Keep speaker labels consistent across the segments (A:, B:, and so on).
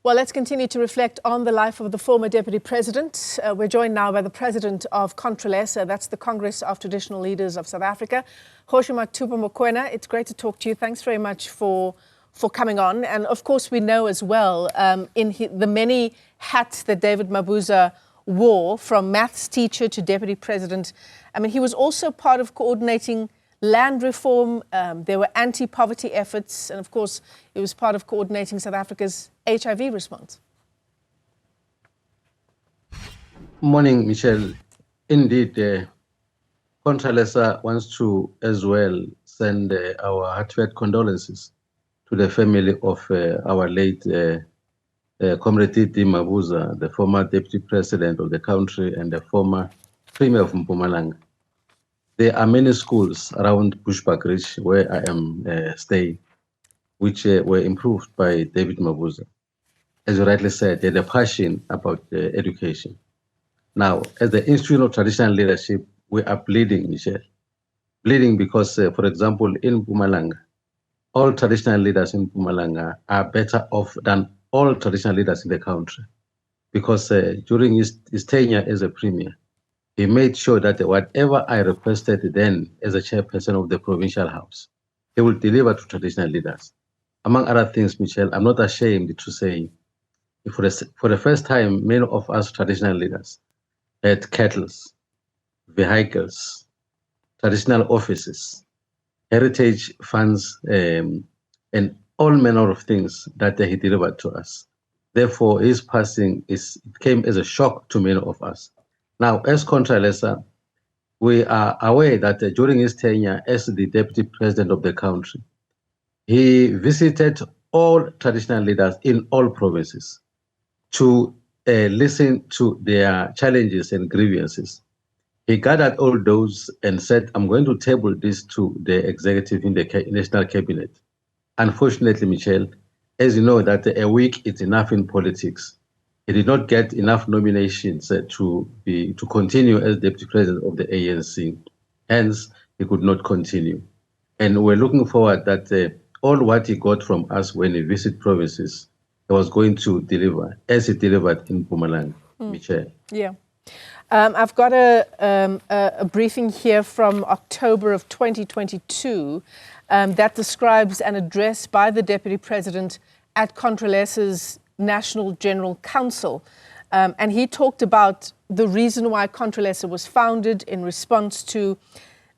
A: Well, let's continue to reflect on the life of the former Deputy President. We're joined now by the President of CONTRALESA, that's the Congress of Traditional Leaders of South Africa, Kgoshi Mathupa Mokoena. It's great to talk to you. Thanks very much for coming on. And of course, we know as well, the many hats that David Mabuza wore, from maths teacher to Deputy President. I mean, he was also part of coordinating land reform. There were anti-poverty efforts, and of course, it was part of coordinating South Africa's HIV response.
B: Morning, Michelle. Indeed, CONTRALESA wants to as well send our heartfelt condolences to the family of our late Comrade David Mabuza, the former Deputy President of the country and the former Premier of Mpumalanga. There are many schools around Bushbuckridge, where I am staying, which were improved by David Mabuza. As you rightly said, they had a passion about education. Now, as the Institute of Traditional Leadership, we are bleeding, Michelle. Bleeding because, for example, in Mpumalanga, all traditional leaders in Mpumalanga are better off than all traditional leaders in the country. Because during his tenure as a premier, he made sure that whatever I requested then as a chairperson of the provincial house, he will deliver to traditional leaders. Among other things, Michelle, I'm not ashamed to say, for the first time, many of us traditional leaders had cattle, vehicles, traditional offices, heritage funds, and all manner of things that he delivered to us. Therefore, his passing came as a shock to many of us. Now, as CONTRALESA, we are aware that during his tenure as the Deputy President of the country, he visited all traditional leaders in all provinces to listen to their challenges and grievances. He gathered all those and said, I'm going to table this to the executive in the National Cabinet. Unfortunately, Michelle, as you know, that a week is enough in politics. He did not get enough nominations to continue as Deputy President of the ANC. Hence, he could not continue. And we're looking forward that all what he got from us when he visited provinces, he was going to deliver, as he delivered in Mpumalanga, Michelle.
A: Yeah. I've got a briefing here from October of 2022 that describes an address by the Deputy President at CONTRALESA's National General Council. And he talked about the reason why CONTRALESA was founded in response to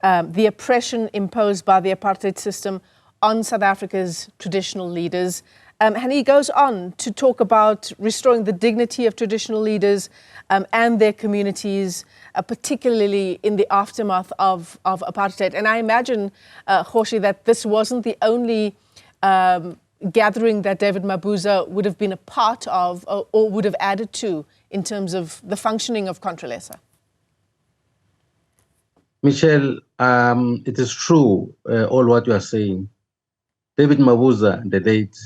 A: the oppression imposed by the apartheid system on South Africa's traditional leaders. And he goes on to talk about restoring the dignity of traditional leaders and their communities, particularly in the aftermath of apartheid. And I imagine, Kgoshi, that this wasn't the only gathering that David Mabuza would have been a part of or would have added to in terms of the functioning of CONTRALESA.
B: Michelle, it is true, all what you are saying. David Mabuza, the late,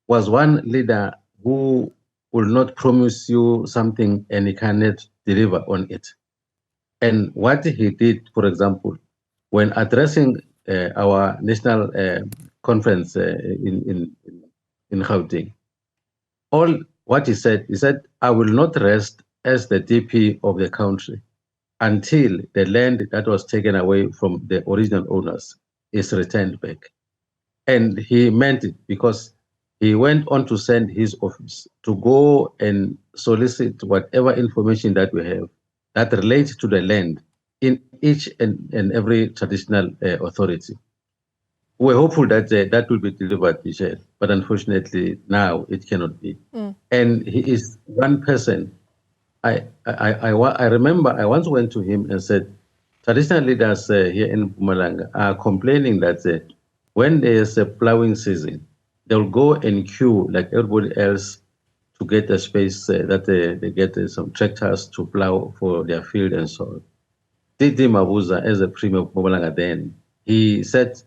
B: was one leader who will not promise you something and he cannot deliver on it. And what he did, for example, when addressing our national conference in Gauteng, all what he said, I will not rest as the DP of the country until the land that was taken away from the original owners is returned back. And he meant it, because he went on to send his office to go and solicit whatever information that we have that relates to the land in each and every traditional authority. We're hopeful that that will be delivered, Michelle, but unfortunately now it cannot be. And he is one person. I remember I once went to him and said, traditional leaders here in Mpumalanga are complaining that when there's a plowing season, they'll go and queue like everybody else to get a space that they get some tractors to plow for their field and so on. David Mabuza, as a premier of Mpumalanga then, he said,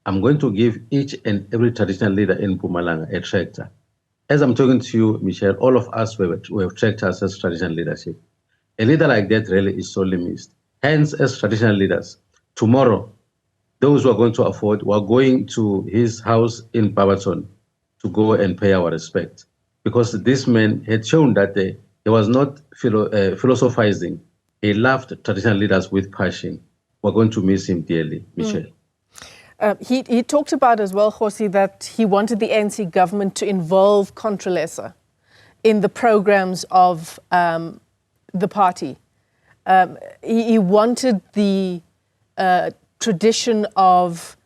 B: I'm going to give each and every traditional leader in Mpumalanga a tractor. As I'm talking to you, Michelle, all of us we have tractors as traditional leadership. A leader like that really is sorely missed. Hence, as traditional leaders, tomorrow, those who are going to afford, we're going to his house in Barberton to go and pay our respect. because this man had shown that he was not philosophizing. He loved traditional leaders with passion. We're going to miss him dearly, Michelle.
A: He talked about as well, Kgoshi, that he wanted the ANC government to involve CONTRALESA in the programs of the party. He wanted the tradition of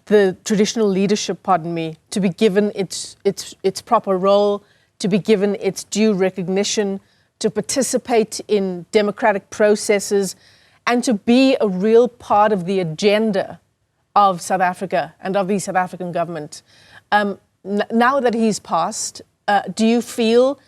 A: the traditional leadership, to be given its proper role, to be given its due recognition, to participate in democratic processes, and to be a real part of the agenda of South Africa and of the South African government. Now that he's passed, do you feel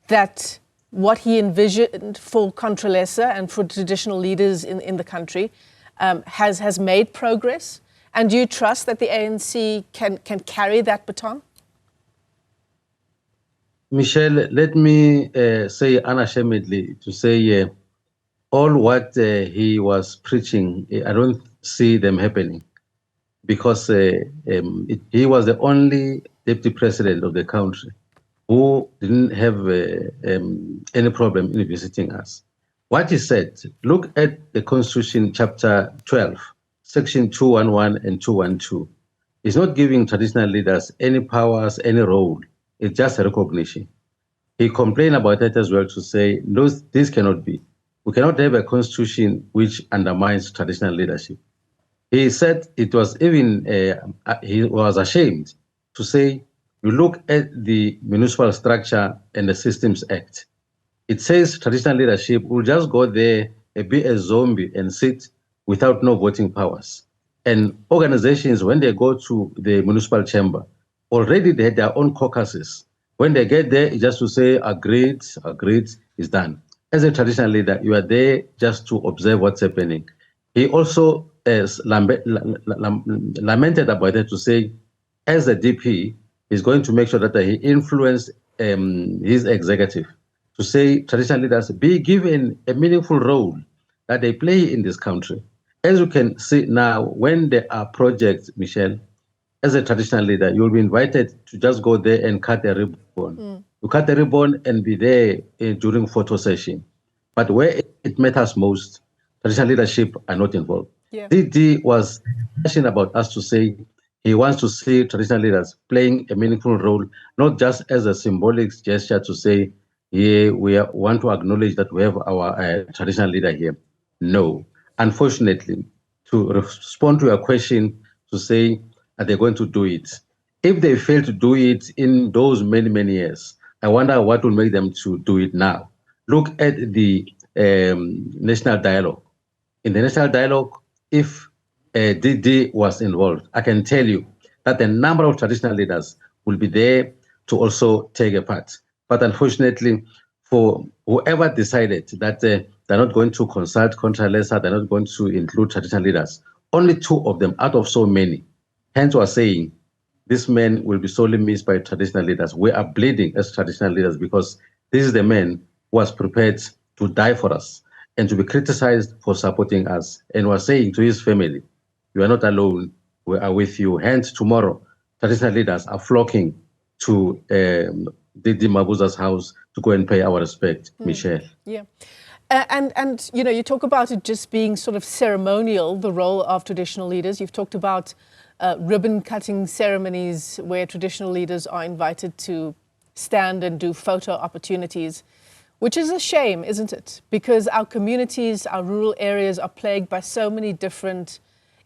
A: that what he envisioned for CONTRALESA and for traditional leaders in the country has made progress? And do you trust that the ANC can carry that baton?
B: Michelle, let me say unashamedly to say all what he was preaching, I don't see them happening, because he was the only deputy president of the country who didn't have any problem in visiting us. What he said, look at the Constitution, chapter 12, section 211 and 212. It's not giving traditional leaders any powers, any role. It's just a recognition. He complained about that as well, to say, no, this cannot be. We cannot have a constitution which undermines traditional leadership. He said it was even, he was ashamed to say, you look at the Municipal Structure and the Systems Act. It says traditional leadership will just go there, be a zombie and sit without no voting powers. And organizations, when they go to the municipal chamber, already they had their own caucuses. When they get there, it's just to say, agreed, is done. As a traditional leader, you are there just to observe what's happening. He also lamented about it, to say, as a DP, he's going to make sure that he influenced his executive to say traditional leaders be given a meaningful role that they play in this country. As you can see now, when there are projects, Michelle, as a traditional leader, you'll be invited to just go there and cut a ribbon. You cut the ribbon and be there during photo session. But where it matters most, traditional leadership are not involved.
A: Yeah.
B: DD was passionate about us to say he wants to see traditional leaders playing a meaningful role, not just as a symbolic gesture to say, yeah, want to acknowledge that we have our traditional leader here. No. Unfortunately, to respond to your question, to say, are they going to do it? If they fail to do it in those many, many years, I wonder what will make them to do it now. Look at the national dialogue. In the national dialogue, if DD was involved, I can tell you that a number of traditional leaders will be there to also take a part. But unfortunately, for whoever decided that they're not going to consult CONTRALESA, they're not going to include traditional leaders, only 2 of them out of so many, hence we're saying this man will be sorely missed by traditional leaders. We are bleeding as traditional leaders because this is the man who was prepared to die for us and to be criticized for supporting us. And we're saying to his family, you are not alone, we are with you. Hence, tomorrow, traditional leaders are flocking to David Mabuza's house to go and pay our respect, Michelle.
A: Yeah. And you know, you talk about it just being sort of ceremonial, the role of traditional leaders. You've talked about ribbon-cutting ceremonies where traditional leaders are invited to stand and do photo opportunities, which is a shame, isn't it? Because our communities, our rural areas are plagued by so many different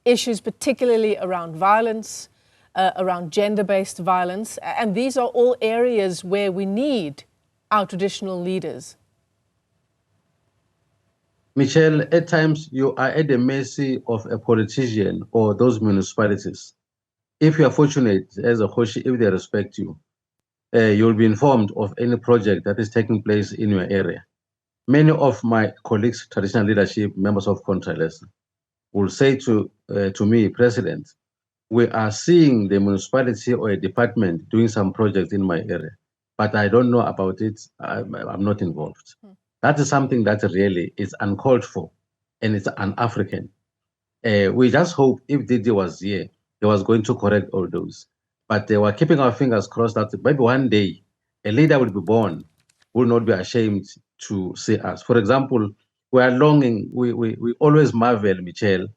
A: issues, particularly around violence, around gender-based violence. And these are all areas where we need our traditional leaders.
B: Michelle, at times you are at the mercy of a politician or those municipalities. If you are fortunate as a Kgoshi, if they respect you, you'll be informed of any project that is taking place in your area. Many of my colleagues, traditional leadership, members of CONTRALESA, will say to me, President, we are seeing the municipality or a department doing some projects in my area, but I don't know about it. I'm not involved. That is something that really is uncalled for, and it's un-African. We just hope if Didi was here, he was going to correct all those. But we're keeping our fingers crossed that maybe one day A leader will be born who will not be ashamed to see us. For example, we are longing, we always marvel, Michelle.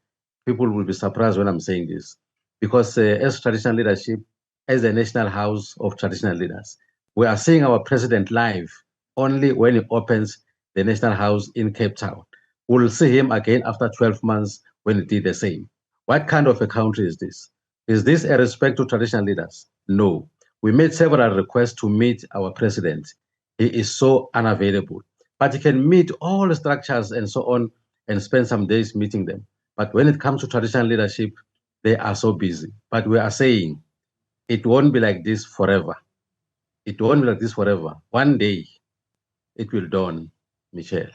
B: People will be surprised when I'm saying this, because as traditional leadership, as a national house of traditional leaders, we are seeing our president live only when he opens the national house in Cape Town. We'll see him again after 12 months when he did the same. What kind of a country is this? Is this a respect to traditional leaders? No. We made several requests to meet our president. He is so unavailable, but he can meet all the structures and so on and spend some days meeting them. But when it comes to traditional leadership, they are so busy. But we are saying it won't be like this forever. It won't be like this forever. One day it will dawn, Michelle.